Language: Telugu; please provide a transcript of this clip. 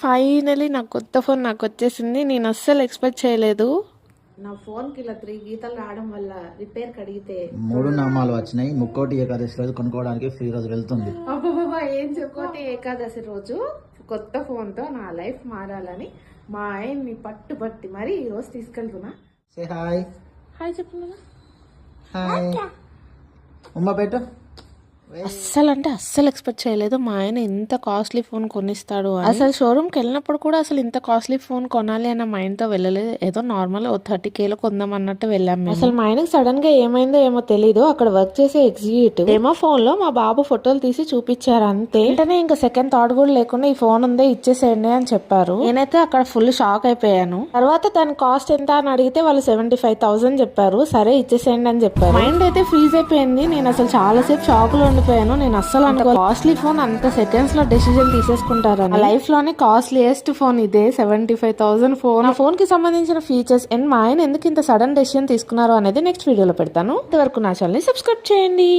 ఫైనలీ నా కొత్త ఫోన్ నాకు వచ్చేసింది. నేను అస్సలు ఎక్స్పెక్ట్ చేయలేదు. నా ఫోన్ కి ఇలా 3 గీతలు రావడం వల్ల రిపేర్ కడిగితే 3 నామాలు వచ్చినాయి. ముక్కోటి ఏకాదశి రోజు కొనుక్కోవడానికి ఫ్రీ రోజు వెళ్తుంది. అబ్బా ఏం చెప్పుకోటి ఏకాదశి రోజు కొత్త ఫోన్ తో నా లైఫ్ మారాలని మా ఆయన్ని పట్టుబట్టి మరి ఈ రోజు తీసుకెళ్తున్నా. Say hi. హాయ్ చెప్పున్నా. హాయ్ ఉమ్మ పెట్టు. అస్సలు ఎక్స్పెక్ట్ చేయలేదు మా ఆయన ఇంత కాస్ట్లీ ఫోన్ కొనిస్తాడు అని. అసలు షోరూమ్కి వెళ్ళినప్పుడు కూడా అసలు ఇంత కాస్ట్లీ ఫోన్ కొనాలి అన్న మైండ్ తో వెళ్ళలేదు. ఏదో నార్మల్ 30K కొందాం అన్నట్టు వెళ్ళాం. అసలు మా ఆయనకి సడన్ గా ఏమైందో ఏమో తెలీదు. అక్కడ వర్క్ చేసే ఎగ్జిక్యూటివ్ ఏమో ఫోన్ లో మా బాబు ఫోటోలు తీసి చూపించారు అంతే. వెంటనే ఇంకా సెకండ్ థాట్ కూడా లేకుండా ఈ ఫోన్ ఉందే ఇచ్చేసేయండి అని చెప్పారు. నేనైతే అక్కడ ఫుల్ షాక్ అయిపోయాను. తర్వాత దాని కాస్ట్ ఎంత అని అడిగితే వాళ్ళు 75,000 చెప్పారు. సరే ఇచ్చేసేయండి అని చెప్పారు. మైండ్ అయితే ఫ్రీజ్ అయిపోయింది. నేను అసలు చాలాసేపు షాక్ లో ఉండిపోయాను. నేను అస్సలు అనుకో కాస్ట్లీ ఫోన్ అంత సెకండ్స్ లో డెసిజన్ తీసేసుకుంటారని. లైఫ్ లోనే కాస్ట్లీయెస్ట్ ఫోన్ ఇదే 75,000 ఫోన్. ఆ ఫోన్ కి సంబంధించిన ఫీచర్స్ అండ్ మా ఆయన ఎందుకు ఇంత సడన్ డెసిజన్ తీసుకున్నారు అనేది నెక్స్ట్ వీడియోలో పెడతాను. ఇంతవరకు నా ఛానల్ ని సబ్స్క్రైబ్ చేయండి.